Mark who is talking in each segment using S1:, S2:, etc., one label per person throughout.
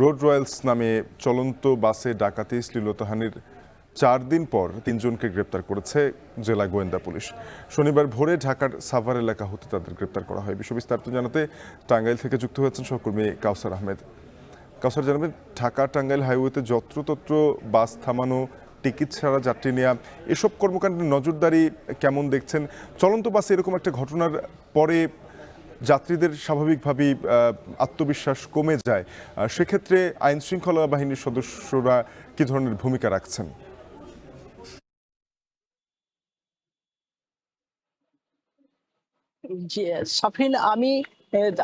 S1: Road Royals নামে চলন্ত বাসে ডাকাতি শ্লীলতাহানির 4 দিন পর 3 জনকে গ্রেপ্তার করেছে জেলা গোয়েন্দা পুলিশ। শনিবার ভোরে ঢাকার সাভার এলাকা হতে তাদের গ্রেপ্তার করা হয়। বিস্তারিত জানাতে টাঙ্গাইল থেকে যুক্ত হয়েছেন সহকর্মী কাউসার আহমেদ। কাউসার, জানাবেন ঢাকা টাঙ্গাইল হাইওয়েতে যত্রতত্র বাস থামানো, টিকিট ছাড়া যাত্রী নেওয়া, এসব কর্মকাণ্ডের নজরদারি কেমন দেখছেন? চলন্ত বাসে এরকম একটা ঘটনার পরে যাত্রীদের স্বাভাবিকভাবেই আত্মবিশ্বাস কমে যায়, সেক্ষেত্রে আইন শৃঙ্খলা বাহিনীর সদস্যরা কি ধরনের ভূমিকা রাখছেন?
S2: জি সাফিন, আমি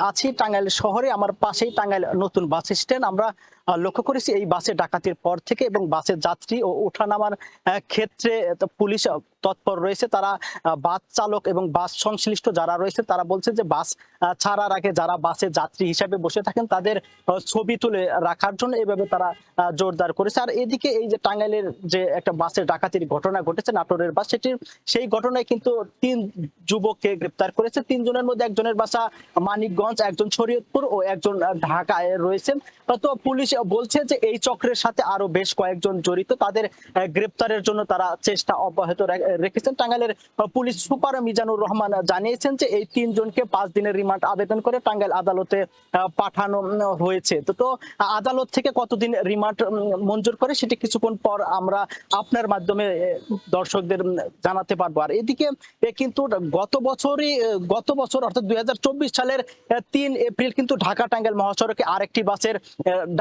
S2: আছি টাঙ্গাইল শহরে। আমার পাশেই টাঙ্গাইল নতুন বাস স্ট্যান্ড। আমরা লক্ষ্য করেছি এই বাসে ডাকাতির পর থেকে এবং বাসের যাত্রী ও ওঠানামার ক্ষেত্রে পুলিশ তৎপর রয়েছে। তারা বাস চালক এবং বাস সংশ্লিষ্ট যারা রয়েছে তারা বলছে যে বাস ছাড়ার আগে যারা বাসে যাত্রী হিসাবে বসে থাকেন তাদের ছবি তুলে রাখার জন্য এভাবে তারা জোরদার করেছে। আর এদিকে এই যে টাঙ্গাইলের যে একটা বাসের ডাকাতির ঘটনা ঘটেছে, নাটোরের বাস, সেই ঘটনায় কিন্তু 3 যুবককে গ্রেপ্তার করেছে। 3 জনের মধ্যে একজনের বাসা মানিকগঞ্জ, একজন শরীয়তপুর ও একজন ঢাকায় রয়েছেন। তো পুলিশ বলছে যে এই চক্রের সাথে আরো বেশ কয়েকজন জড়িত, তাদের গ্রেপ্তারের জন্য তারা চেষ্টা অব্যাহত রেখেছেন। টাঙ্গাইলের পুলিশ সুপার মিজানুর রহমান জানিয়েছেন যে এই 3 জনকে 5 দিনের রিমান্ড আবেদন করে টাঙ্গাইল আদালতে পাঠানো হয়েছে। তো আদালত থেকে কতদিন রিমান্ড মঞ্জুর করে সেটি কিছুক্ষণ পর আমরা আপনার মাধ্যমে দর্শকদের জানাতে পারবো। আর এদিকে কিন্তু গত বছর অর্থাৎ 2024 সালের 3 এপ্রিল কিন্তু ঢাকা টাঙ্গাইল মহাসড়কে আরেকটি বাসের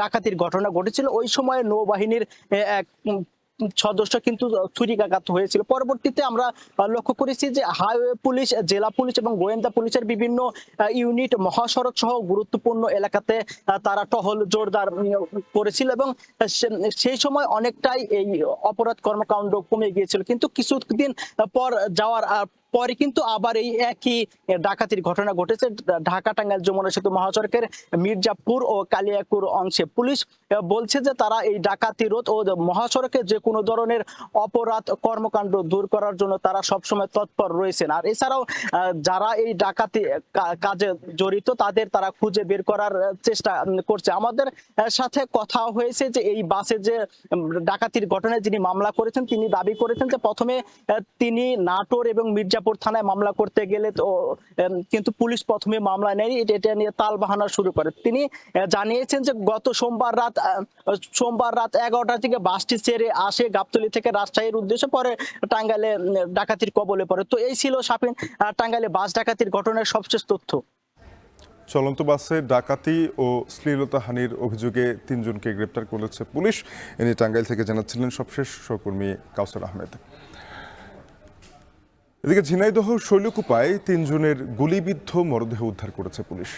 S2: ডাকাতির ঘটনা ঘটেছিল। ওই সময় নৌবাহিনীর এক সদস্য কিন্তু ছুরিকাঘাত হয়েছিল। পরবর্তীতে আমরা লক্ষ্য করেছি যে হাইওয়ে পুলিশ, জেলা পুলিশ এবং গোয়েন্দা পুলিশের বিভিন্ন ইউনিট মহাসড়ক সহ গুরুত্বপূর্ণ এলাকাতে তারা টহল জোরদার করেছিল এবং সেই সময় অনেকটাই এই অপরাধ কর্মকাণ্ড কমে গিয়েছিল। কিন্তু কিছুদিন পর যাওয়ার পরে কিন্তু আবার এই একই ডাকাতির ঘটনা ঘটেছে ঢাকা টাঙ্গাইল যমুনা সেতু মহাসড়কের মির্জাপুর ও কালিয়াকুর অংশে। পুলিশ বলছে যে তারা এই ডাকাতি রোধ ও মহাসড়কে যে কোনো ধরনের অপরাধ কর্মকাণ্ড দূর করার জন্য তারা সবসময় তৎপর রয়েছেন। আর এছাড়াও যারা এই ডাকাতি কাজে জড়িত তাদের তারা খুঁজে বের করার চেষ্টা করছে। আমাদের সাথে কথা হয়েছে যে এই বাসে যে ডাকাতির ঘটনায় যিনি মামলা করেছেন তিনি দাবি করেছেন যে প্রথমে তিনি নাটোর এবং মির্জাপুর থানায় মামলা করতে গেলে তো কিন্তু পুলিশ প্রথমে মামলা নেয়নি, এটা নিয়ে তালবাহানা শুরু করে। তিনি জানিয়েছেন যে গত সোমবার রাত 11টার দিকে বাসটি ছেড়ে আসে গাবতলী থেকে রাজশাহীর উদ্দেশ্যে, পরে টাঙ্গাইলে ডাকাতির কবলে পড়ে। তো এই ছিল সাফিন টাঙ্গাইলে বাস ডাকাতির ঘটনার সবশেষ তথ্য।
S1: চলন্ত বাসে ডাকাতি ও শ্লীলতাহানির অভিযোগে 3 জনকে গ্রেপ্তার করেছে পুলিশ। এনে টাঙ্গাইল থেকে জানাচ্ছিলেন সবশেষ সহকর্মী কাউসার আহমেদ। এদিকে ঝিনাইদহ শৈলকুপায় 3 জনের গুলিবিদ্ধ মরদেহ উদ্ধার করেছে পুলিশ।